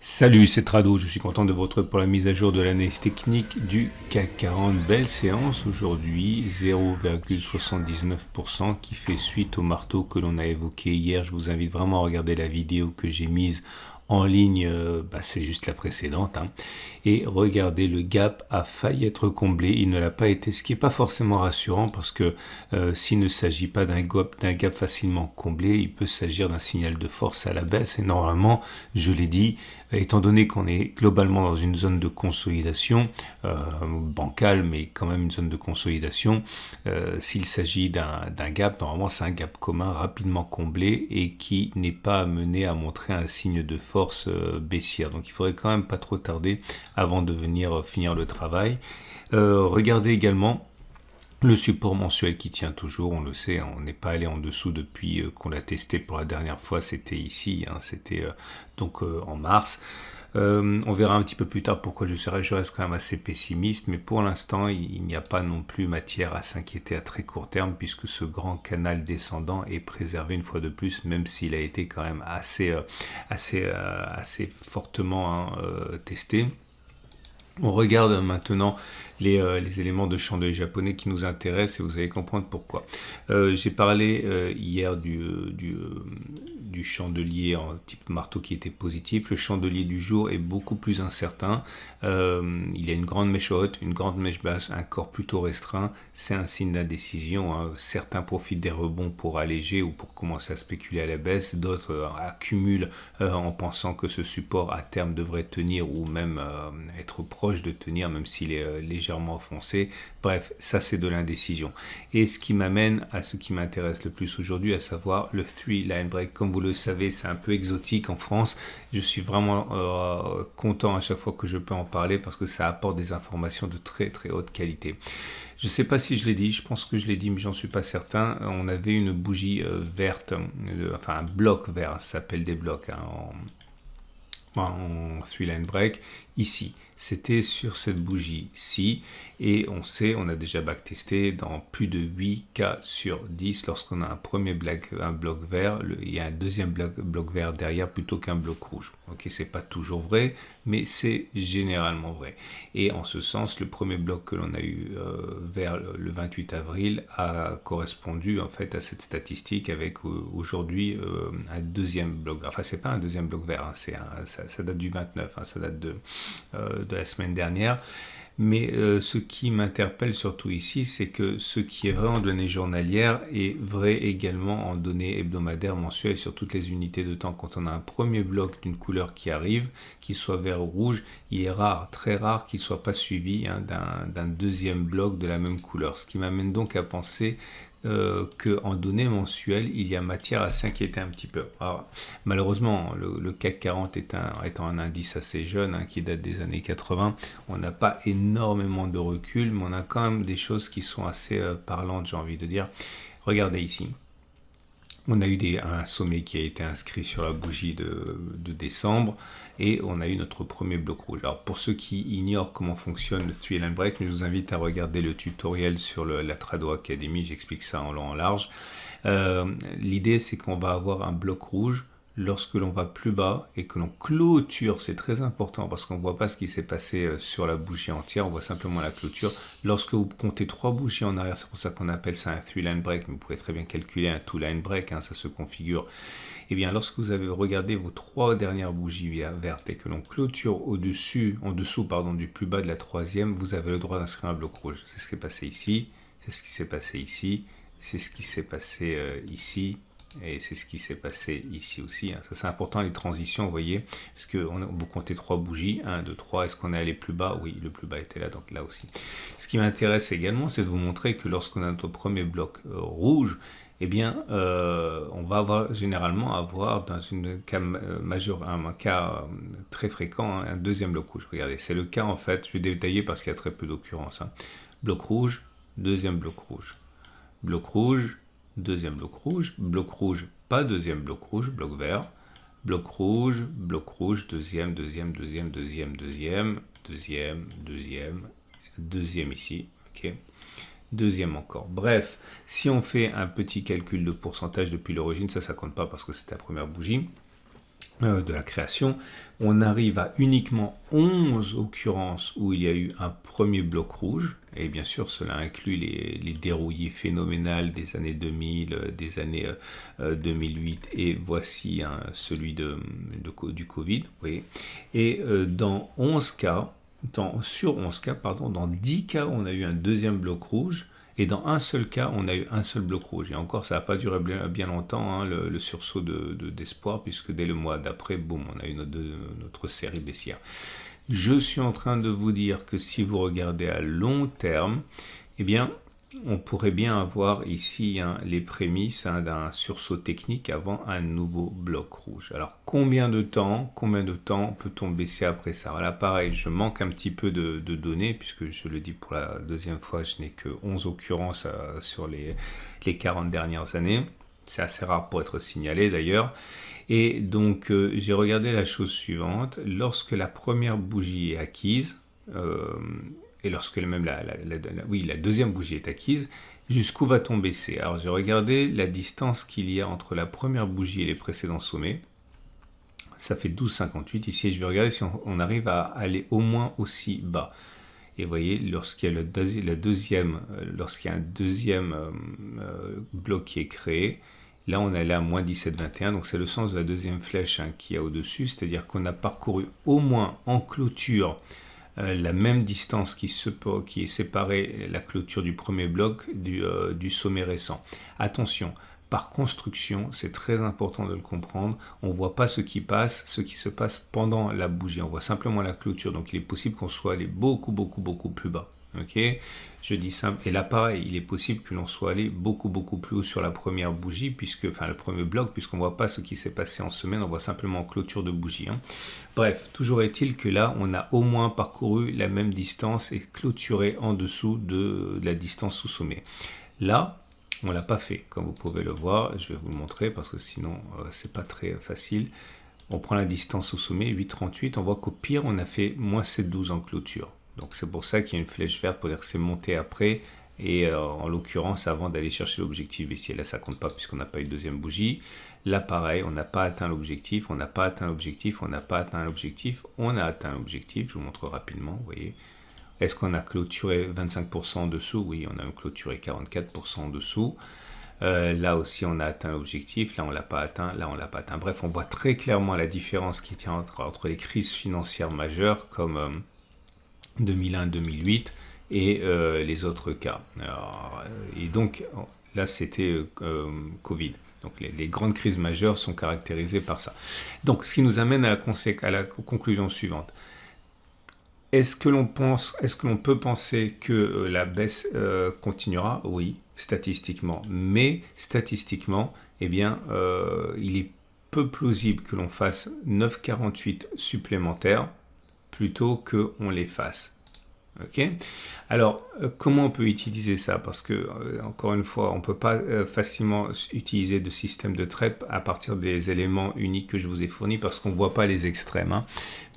Salut, c'est Trado, je suis content de vous retrouver pour la mise à jour de l'analyse technique du CAC 40. Belle séance aujourd'hui, 0,79% qui fait suite au marteau que l'on a évoqué hier. Je vous invite vraiment à regarder la vidéo que j'ai mise en ligne, c'est juste la précédente, et regardez, le gap a failli être comblé, il ne l'a pas été, ce qui n'est pas forcément rassurant parce que s'il ne s'agit pas d'un gap facilement comblé, il peut s'agir d'un signal de force à la baisse et normalement, je l'ai dit, étant donné qu'on est globalement dans une zone de consolidation bancale, mais quand même une zone de consolidation, s'il s'agit d'un gap, normalement c'est un gap commun rapidement comblé et qui n'est pas amené à montrer un signe de force baissière. Donc il faudrait quand même pas trop tarder avant de venir finir le travail. Regardez également le support mensuel qui tient toujours, on le sait, on n'est pas allé en dessous depuis qu'on l'a testé pour la dernière fois, c'était ici, c'était donc en mars. On verra un petit peu plus tard pourquoi je reste quand même assez pessimiste, mais pour l'instant, il n'y a pas non plus matière à s'inquiéter à très court terme, puisque ce grand canal descendant est préservé une fois de plus, même s'il a été quand même assez fortement testé. On regarde maintenant les éléments de chandelier japonais qui nous intéressent et vous allez comprendre pourquoi. J'ai parlé hier du chandelier en type marteau qui était positif. Le chandelier du jour est beaucoup plus incertain. Il y a une grande mèche haute, une grande mèche basse, un corps plutôt restreint. C'est un signe d'indécision. Certains profitent des rebonds pour alléger ou pour commencer à spéculer à la baisse. D'autres accumulent en pensant que ce support à terme devrait tenir ou même être proche de tenir, même s'il est légèrement foncé. Bref, ça c'est de l'indécision. Et ce qui m'amène à ce qui m'intéresse le plus aujourd'hui, à savoir le 3 line break. Comme vous le savez, c'est un peu exotique en France. Je suis vraiment content à chaque fois que je peux en parler parce que ça apporte des informations de très très haute qualité. Je ne sais pas si je l'ai dit, je pense que je l'ai dit, mais j'en suis pas certain. On avait une bougie verte, un bloc vert, ça s'appelle des blocs en 3 line break, ici. C'était sur cette bougie-ci et on sait, on a déjà backtesté dans plus de 8 cas sur 10 lorsqu'on a un premier bloc vert, il y a un deuxième bloc vert derrière plutôt qu'un bloc rouge. Ok, c'est pas toujours vrai, mais c'est généralement vrai. Et en ce sens, le premier bloc que l'on a eu vers le 28 avril a correspondu en fait à cette statistique avec aujourd'hui un deuxième bloc vert. Enfin, c'est pas un deuxième bloc vert, ça date du 29, ça date de la semaine dernière. Mais ce qui m'interpelle surtout ici, c'est que ce qui est vrai en données journalières est vrai également en données hebdomadaires, mensuelles, sur toutes les unités de temps. Quand on a un premier bloc d'une couleur qui arrive, qu'il soit vert ou rouge, il est rare, très rare qu'il ne soit pas suivi d'un deuxième bloc de la même couleur. Ce qui m'amène donc à penser qu'en données mensuelles, il y a matière à s'inquiéter un petit peu. Alors, malheureusement, le CAC 40 étant un indice assez jeune, qui date des années 80, on n'a pas énormément de recul, mais on a quand même des choses qui sont assez parlantes, j'ai envie de dire. Regardez ici. On a eu un sommet qui a été inscrit sur la bougie de décembre et on a eu notre premier bloc rouge. Alors pour ceux qui ignorent comment fonctionne le 3 line break, je vous invite à regarder le tutoriel sur la Trado Academy, j'explique ça en long en large. L'idée c'est qu'on va avoir un bloc rouge lorsque l'on va plus bas et que l'on clôture, c'est très important parce qu'on ne voit pas ce qui s'est passé sur la bougie entière, on voit simplement la clôture. Lorsque vous comptez 3 bougies en arrière, c'est pour ça qu'on appelle ça un 3 line break, mais vous pouvez très bien calculer un 2 line break, ça se configure. Et bien lorsque vous avez regardé vos 3 dernières bougies vertes et que l'on clôture en dessous du plus bas de la troisième, vous avez le droit d'inscrire un bloc rouge. C'est ce qui est passé ici, c'est ce qui s'est passé ici, c'est ce qui s'est passé ici. Et c'est ce qui s'est passé ici aussi. Ça c'est important les transitions, vous voyez, parce que vous comptez 3 bougies, 1, 2, 3, est-ce qu'on est allé plus bas? Oui, le plus bas était là, donc là aussi. Ce qui m'intéresse également, c'est de vous montrer que lorsqu'on a notre premier bloc rouge, eh bien, on va généralement avoir dans un cas très fréquent, un deuxième bloc rouge. Regardez, c'est le cas en fait, je vais détailler parce qu'il y a très peu d'occurrences. Bloc rouge, deuxième bloc rouge. Bloc rouge, deuxième bloc rouge, pas deuxième bloc rouge, bloc vert, bloc rouge, deuxième ici, ok, deuxième encore. Bref, si on fait un petit calcul de pourcentage depuis l'origine, ça compte pas parce que c'est la première bougie. de la création, on arrive à uniquement 11 occurrences où il y a eu un premier bloc rouge, et bien sûr cela inclut les dérouillés phénoménales des années 2000, des années 2008, et voici celui du Covid, vous voyez. Et dans 11 cas, sur 11 cas, pardon, dans 10 cas, on a eu un deuxième bloc rouge, et dans un seul cas, on a eu un seul bloc rouge. Et encore, ça n'a pas duré bien longtemps, hein, le sursaut d'espoir, puisque dès le mois d'après, boum, on a eu notre série baissière. Je suis en train de vous dire que si vous regardez à long terme, eh bien, on pourrait bien avoir ici les prémices d'un sursaut technique avant un nouveau bloc rouge. Alors, combien de temps peut-on baisser après ça? Alors là, pareil, je manque un petit peu de données, puisque je le dis pour la deuxième fois, je n'ai que 11 occurrences sur les 40 dernières années. C'est assez rare pour être signalé d'ailleurs. Et donc, j'ai regardé la chose suivante. Lorsque la première bougie est acquise, et lorsque même la deuxième bougie est acquise, jusqu'où va-t-on baisser? Alors, j'ai regardé la distance qu'il y a entre la première bougie et les précédents sommets. Ça fait 12,58. Ici, je vais regarder si on arrive à aller au moins aussi bas. Et vous voyez, lorsqu'il y a un deuxième bloc qui est créé, là, on est allé à moins 17,21, donc c'est le sens de la deuxième flèche qu'il y a au-dessus, c'est-à-dire qu'on a parcouru au moins en clôture la même distance qui séparait la clôture du premier bloc du sommet récent. Attention, par construction, c'est très important de le comprendre, on ne voit pas ce qui se passe pendant la bougie, on voit simplement la clôture, donc il est possible qu'on soit allé beaucoup plus bas. Okay, je dis simple, et là pareil, il est possible que l'on soit allé beaucoup plus haut sur la première bougie, le premier bloc, puisqu'on ne voit pas ce qui s'est passé en semaine, on voit simplement en clôture de bougie. Bref, toujours est-il que là, on a au moins parcouru la même distance et clôturé en dessous de la distance sous sommet. Là, on ne l'a pas fait, comme vous pouvez le voir, je vais vous le montrer parce que sinon, c'est pas très facile. On prend la distance sous sommet, 8,38, on voit qu'au pire, on a fait moins 7,12 en clôture. Donc c'est pour ça qu'il y a une flèche verte pour dire que c'est monté après et en l'occurrence avant d'aller chercher l'objectif baissier. Là ça compte pas puisqu'on n'a pas eu de deuxième bougie. Là pareil, on n'a pas atteint l'objectif, on n'a pas atteint l'objectif, on n'a pas atteint l'objectif, on a atteint l'objectif, je vous montre rapidement, vous voyez. Est-ce qu'on a clôturé 25% en dessous? Oui, on a clôturé 44% en dessous. Là aussi on a atteint l'objectif, là on l'a pas atteint, là on l'a pas atteint. Bref, on voit très clairement la différence qui tient entre les crises financières majeures comme 2001-2008 et les autres cas. Et donc là c'était Covid. Donc les grandes crises majeures sont caractérisées par ça. Donc ce qui nous amène à la conclusion suivante. Est-ce que l'on peut penser que la baisse continuera? Oui, statistiquement. Mais statistiquement, eh bien, il est peu plausible que l'on fasse 9,48 supplémentaires plutôt qu'on les fasse. Ok. Alors, comment on peut utiliser ça? Parce que, encore une fois, on ne peut pas facilement utiliser de système de trade à partir des éléments uniques que je vous ai fournis parce qu'on ne voit pas les extrêmes.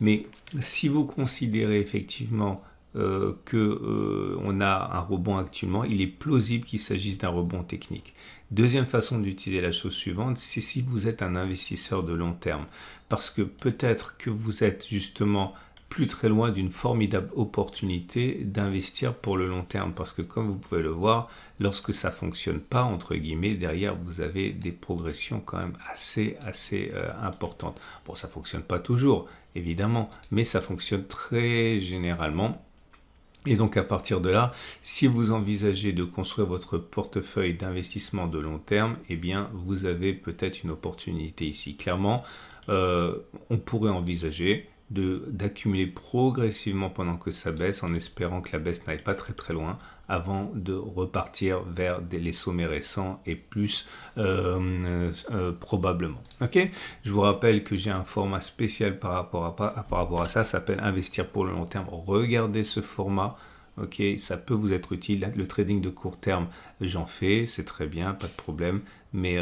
Mais si vous considérez effectivement qu'on a un rebond actuellement, il est plausible qu'il s'agisse d'un rebond technique. Deuxième façon d'utiliser la chose suivante, c'est si vous êtes un investisseur de long terme. Parce que peut-être que vous êtes justement plus très loin d'une formidable opportunité d'investir pour le long terme parce que comme vous pouvez le voir, lorsque ça fonctionne pas entre guillemets, derrière vous avez des progressions quand même assez importantes. Bon, ça fonctionne pas toujours évidemment, mais ça fonctionne très généralement. Et donc à partir de là, si vous envisagez de construire votre portefeuille d'investissement de long terme, eh bien vous avez peut-être une opportunité ici. Clairement, on pourrait envisager d'accumuler progressivement pendant que ça baisse en espérant que la baisse n'aille pas très loin avant de repartir vers les sommets récents et plus probablement. Ok, je vous rappelle que j'ai un format spécial par rapport à ça, ça s'appelle Investir pour le long terme. Regardez ce format. ok, ça peut vous être utile. Le trading de court terme, j'en fais, c'est très bien, pas de problème. Mais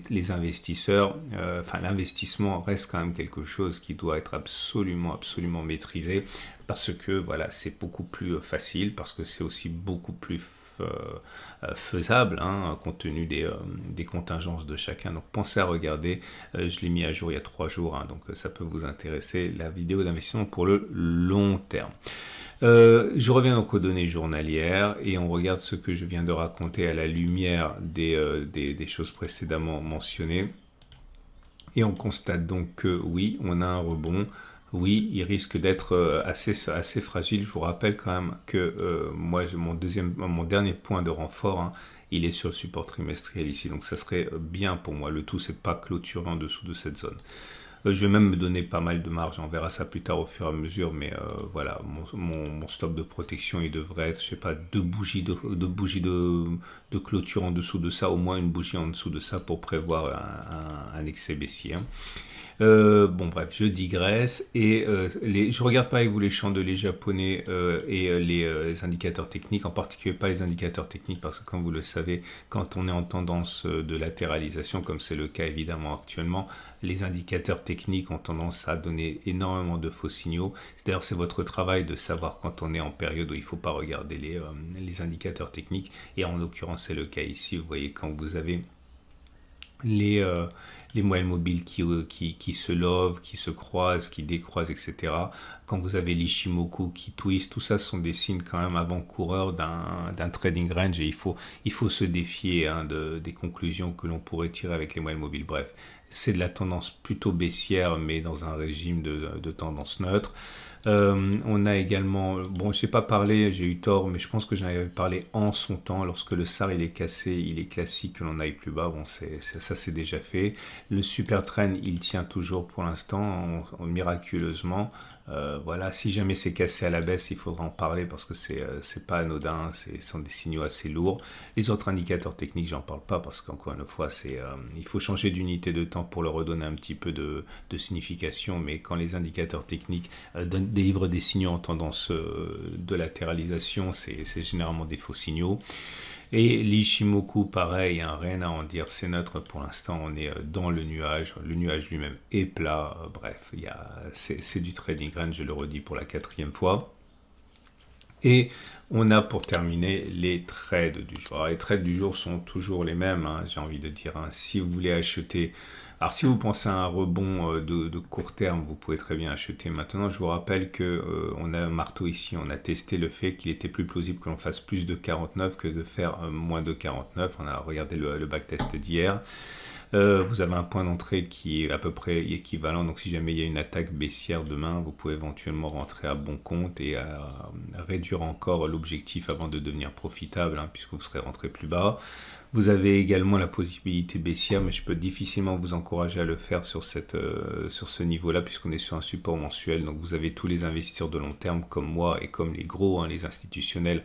les investisseurs, enfin l'investissement reste quand même quelque chose qui doit être absolument, absolument maîtrisé parce que voilà, c'est beaucoup plus facile, parce que c'est aussi beaucoup plus faisable, hein, compte tenu des contingences de chacun. Donc pensez à regarder, je l'ai mis à jour il y a 3 jours, hein, donc ça peut vous intéresser, la vidéo d'investissement pour le long terme. Je reviens donc aux données journalières et on regarde ce que je viens de raconter à la lumière des choses précédemment mentionnées. Et on constate donc que oui, on a un rebond. Oui, il risque d'être assez fragile. Je vous rappelle quand même que moi, mon dernier point de renfort, hein, il est sur le support trimestriel ici. Donc ça serait bien pour moi. Le tout, c'est de ne pas clôturer en dessous de cette zone. Je vais même me donner pas mal de marge, on verra ça plus tard au fur et à mesure, mais voilà, mon stop de protection, il devrait être, je sais pas, deux bougies de clôture en dessous de ça, au moins une bougie en dessous de ça pour prévoir un excès baissier. Hein. Bon bref, je digresse et je regarde pas avec vous les chandeliers japonais et les indicateurs techniques, en particulier pas les indicateurs techniques parce que comme vous le savez, quand on est en tendance de latéralisation, comme c'est le cas évidemment actuellement, les indicateurs techniques ont tendance à donner énormément de faux signaux. D'ailleurs, c'est votre travail de savoir quand on est en période où il ne faut pas regarder les indicateurs techniques et en l'occurrence c'est le cas ici. Vous voyez quand vous avez les moyennes mobiles qui se lovent, qui se croisent, qui décroisent, etc. Quand vous avez l'Ishimoku qui twist, tout ça sont des signes quand même avant-coureurs d'un trading range et il faut se défier hein, des conclusions que l'on pourrait tirer avec les moyennes mobiles. Bref, c'est de la tendance plutôt baissière mais dans un régime de tendance neutre. On a également, bon je n'ai pas parlé, j'ai eu tort, mais je pense que j'en avais parlé en son temps, lorsque le SAR il est cassé, il est classique que l'on aille plus bas, bon ça c'est déjà fait. Le super trend il tient toujours pour l'instant, miraculeusement, voilà, si jamais c'est cassé à la baisse, il faudra en parler parce que c'est pas anodin, ce sont des signaux assez lourds. Les autres indicateurs techniques, j'en parle pas parce qu'encore une fois, il faut changer d'unité de temps pour leur redonner un petit peu de signification, mais quand les indicateurs techniques délivre des signaux en tendance de latéralisation, c'est généralement des faux signaux. Et l'Ishimoku, pareil, hein, rien à en dire, c'est neutre pour l'instant, on est dans le nuage lui-même est plat, bref, c'est du trading range, je le redis pour la 4e fois. Et on a pour terminer les trades du jour. Alors, les trades du jour sont toujours les mêmes, hein, j'ai envie de dire, hein, si vous voulez acheter... Alors si vous pensez à un rebond de court terme, vous pouvez très bien acheter maintenant. Je vous rappelle qu'on a un marteau ici, on a testé le fait qu'il était plus plausible que l'on fasse plus de 49 que de faire moins de 49. On a regardé le backtest d'hier. Vous avez un point d'entrée qui est à peu près équivalent, donc si jamais il y a une attaque baissière demain, vous pouvez éventuellement rentrer à bon compte et réduire encore l'objectif avant de devenir profitable, hein, puisque vous serez rentré plus bas. Vous avez également la possibilité baissière, mais je peux difficilement vous encourager à le faire sur ce niveau-là, puisqu'on est sur un support mensuel. Donc vous avez tous les investisseurs de long terme, comme moi et comme les gros, hein, les institutionnels,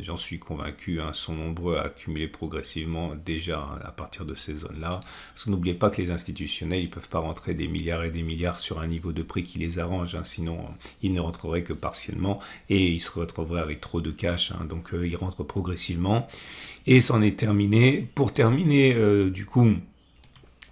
j'en suis convaincu, hein, sont nombreux à accumuler progressivement déjà hein, à partir de ces zones-là. Parce que n'oubliez pas que les institutionnels, ils ne peuvent pas rentrer des milliards et des milliards sur un niveau de prix qui les arrange, hein, sinon ils ne rentreraient que partiellement et ils se retrouveraient avec trop de cash. Hein, donc ils rentrent progressivement. Et c'en est terminé. Pour terminer, du coup, je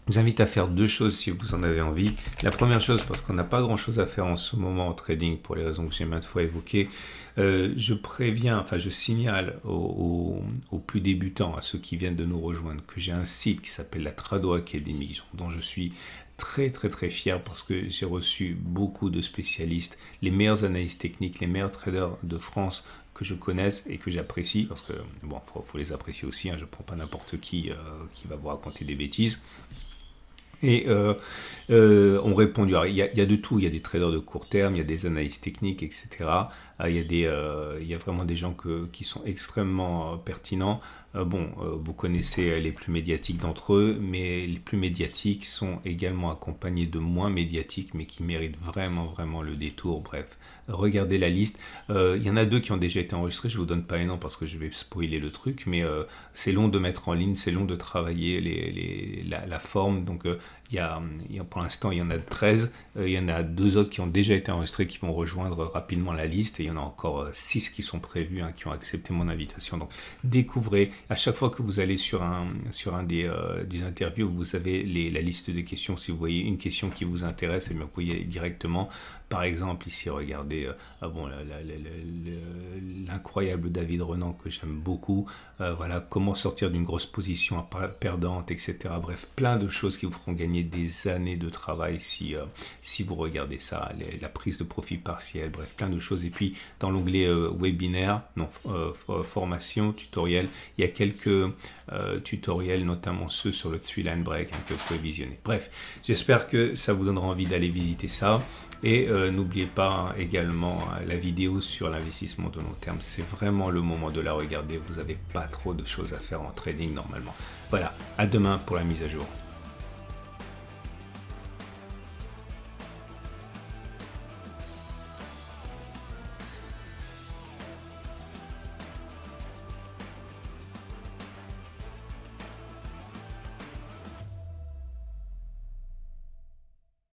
vous invite à faire 2 choses si vous en avez envie. La première chose, parce qu'on n'a pas grand-chose à faire en ce moment en trading, pour les raisons que j'ai maintes fois évoquées, je signale aux plus débutants, à ceux qui viennent de nous rejoindre, que j'ai un site qui s'appelle la Trado Academy, dont je suis très très très fier parce que j'ai reçu beaucoup de spécialistes, les meilleurs analystes techniques, les meilleurs traders de France que je connaisse et que j'apprécie, parce que bon, faut les apprécier aussi, hein, je ne prends pas n'importe qui va vous raconter des bêtises. Et on répond, il y a de tout, il y a des traders de court terme, il y a des analystes techniques, etc. Il y a vraiment des gens qui sont extrêmement pertinents. Vous connaissez les plus médiatiques d'entre eux, mais les plus médiatiques sont également accompagnés de moins médiatiques, mais qui méritent vraiment le détour. Bref, regardez la liste. Il y en a 2 qui ont déjà été enregistrés, je ne vous donne pas les noms parce que je vais spoiler le truc, mais c'est long de mettre en ligne, c'est long de travailler la forme, donc pour l'instant il y en a 13, il y en a 2 autres qui ont déjà été enregistrés, qui vont rejoindre rapidement la liste, et il y en a encore 6 qui sont prévus, qui ont accepté mon invitation. Donc découvrez, à chaque fois que vous allez sur un des interviews, vous avez la liste des questions. Si vous voyez une question qui vous intéresse, et bien, vous pouvez y aller directement. Par exemple, ici, regardez l'incroyable David Renan que j'aime beaucoup. Voilà, comment sortir d'une grosse position perdante, etc. Bref, plein de choses qui vous feront gagner des années de travail si vous regardez ça. La prise de profit partiel, bref, plein de choses. Et puis, dans l'onglet webinaire, formation, tutoriel, il y a quelques tutoriels, notamment ceux sur le 3-line break que vous pouvez visionner. Bref, j'espère que ça vous donnera envie d'aller visiter ça. Et n'oubliez pas également la vidéo sur l'investissement de long terme. C'est vraiment le moment de la regarder. Vous n'avez pas trop de choses à faire en trading normalement. Voilà, à demain pour la mise à jour.